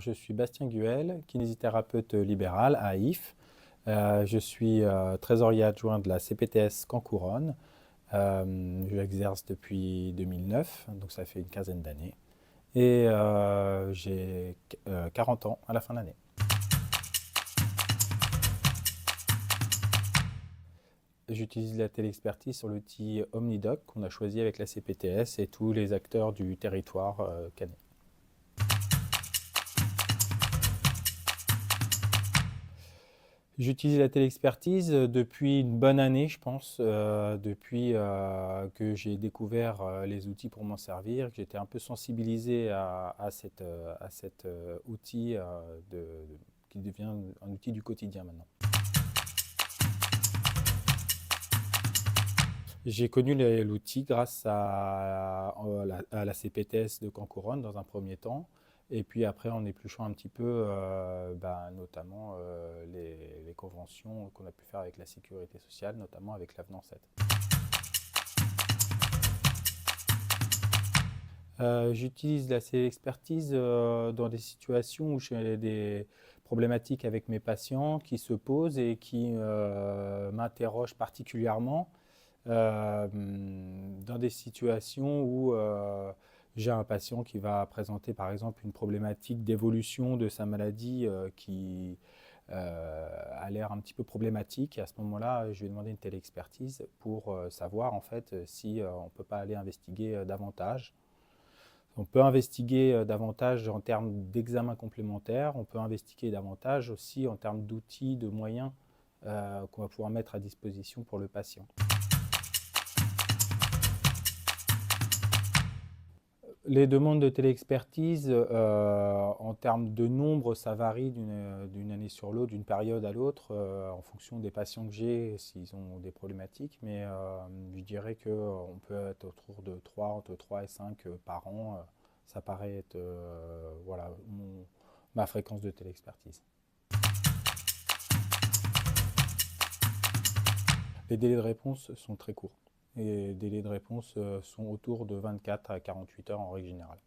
je suis Bastien Guel, kinésithérapeute libéral à IF. Je suis trésorier adjoint de la CPTS Caen-Couronne. J'exerce depuis 2009, donc ça fait une quinzaine d'années. Et j'ai 40 ans à la fin de l'année. J'utilise la téléexpertise sur l'outil OmniDoc qu'on a choisi avec la CPTS et tous les acteurs du territoire canet. J'utilise la téléexpertise depuis une bonne année, je pense, depuis que j'ai découvert les outils pour m'en servir, que j'étais un peu sensibilisé à cet outil qui devient un outil du quotidien maintenant. J'ai connu l'outil grâce à la CPTS de Caen-Couronne dans un premier temps. Et puis après, en épluchant un petit peu, notamment les conventions qu'on a pu faire avec la sécurité sociale, notamment avec l'avenant 7. J'utilise la expertise dans des situations où j'ai des problématiques avec mes patients qui se posent et qui m'interrogent particulièrement. Dans des situations où j'ai un patient qui va présenter par exemple une problématique d'évolution de sa maladie qui a l'air un petit peu problématique. Et à ce moment-là, je vais demander une téléexpertise pour savoir en fait si on ne peut pas aller investiguer davantage. On peut investiguer davantage en termes d'examens complémentaires, on peut investiguer davantage aussi en termes d'outils, de moyens qu'on va pouvoir mettre à disposition pour le patient. Les demandes de téléexpertise, en termes de nombre, ça varie d'une année sur l'autre, d'une période à l'autre, en fonction des patients que j'ai, s'ils ont des problématiques. Mais je dirais qu'on peut être autour de 3, entre 3 et 5 par an. Ça paraît être voilà, ma fréquence de téléexpertise. Les délais de réponse sont très courts. Les délais de réponse sont autour de 24 à 48 heures en règle générale.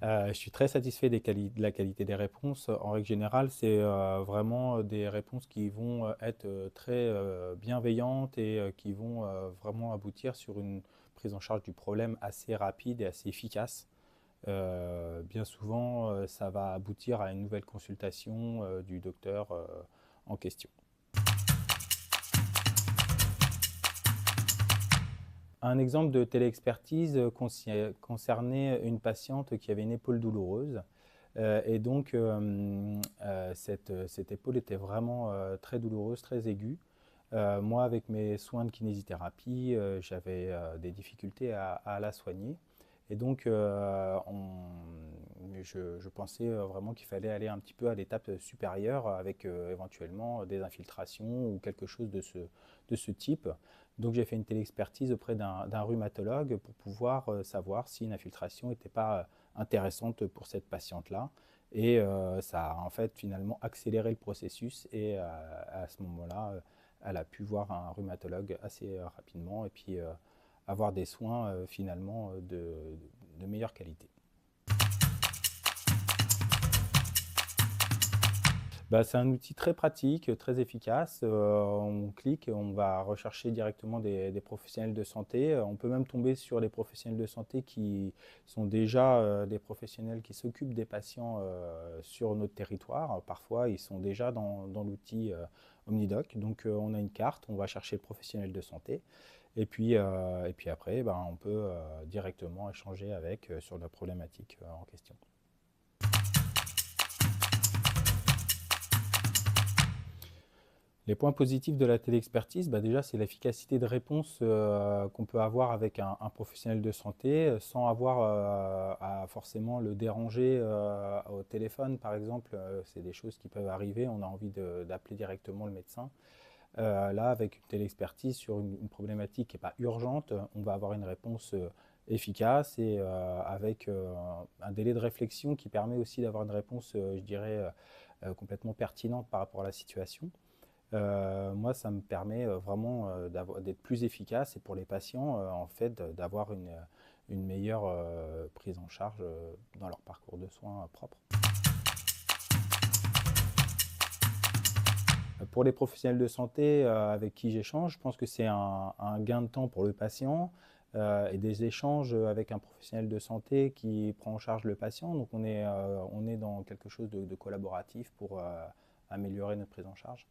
Je suis très satisfait de la qualité des réponses. En règle générale, c'est vraiment des réponses qui vont être très bienveillantes et qui vont vraiment aboutir sur une prise en charge du problème assez rapide et assez efficace. Bien souvent, ça va aboutir à une nouvelle consultation du docteur en question. Un exemple de téléexpertise concernait une patiente qui avait une épaule douloureuse. Et donc, cette épaule était vraiment très douloureuse, très aiguë. Moi, avec mes soins de kinésithérapie, j'avais des difficultés à la soigner. Et donc, je pensais vraiment qu'il fallait aller un petit peu à l'étape supérieure avec éventuellement des infiltrations ou quelque chose de ce type. Donc, j'ai fait une téléexpertise auprès d'un rhumatologue pour pouvoir savoir si une infiltration n'était pas intéressante pour cette patiente-là. Et ça a en fait finalement accéléré le processus et à ce moment-là, elle a pu voir un rhumatologue assez rapidement et puis avoir des soins finalement de meilleure qualité. C'est un outil très pratique, très efficace. On clique, on va rechercher directement des professionnels de santé. On peut même tomber sur des professionnels de santé qui sont déjà des professionnels qui s'occupent des patients sur notre territoire. Parfois, ils sont déjà dans l'outil OmniDoc. Donc, on a une carte, on va chercher le professionnel de santé. Et puis après, on peut directement échanger avec sur la problématique en question. Les points positifs de la téléexpertise, déjà c'est l'efficacité de réponse qu'on peut avoir avec un professionnel de santé sans avoir à forcément le déranger au téléphone par exemple. C'est des choses qui peuvent arriver, on a envie d'appeler directement le médecin. Là, avec une téléexpertise sur une problématique qui n'est pas urgente, on va avoir une réponse efficace et avec un délai de réflexion qui permet aussi d'avoir une réponse, je dirais, complètement pertinente par rapport à la situation. Moi, ça me permet vraiment d'être plus efficace et pour les patients, en fait, d'avoir une meilleure prise en charge dans leur parcours de soins propre. Pour les professionnels de santé avec qui j'échange, je pense que c'est un gain de temps pour le patient et des échanges avec un professionnel de santé qui prend en charge le patient. Donc on est dans quelque chose de collaboratif pour améliorer notre prise en charge.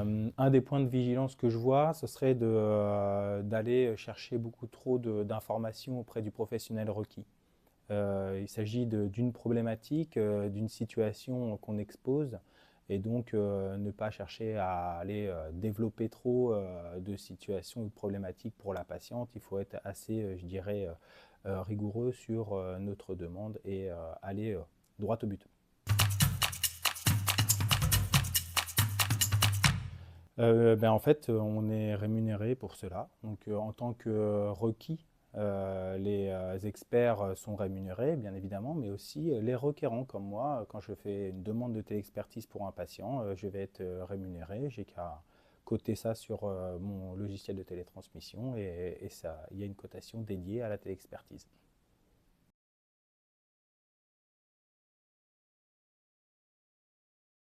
Un des points de vigilance que je vois, ce serait d'aller chercher beaucoup trop d'informations auprès du professionnel requis. Il s'agit d'une problématique, d'une situation qu'on expose, et donc ne pas chercher à aller développer trop de situations ou de problématiques pour la patiente. Il faut être assez, je dirais, rigoureux sur notre demande et aller droit au but. En fait, on est rémunéré pour cela. Donc, en tant que requis, les experts sont rémunérés, bien évidemment, mais aussi les requérants comme moi. Quand je fais une demande de téléexpertise pour un patient, je vais être rémunéré. J'ai qu'à coter ça sur mon logiciel de télétransmission et ça, il y a une cotation dédiée à la téléexpertise.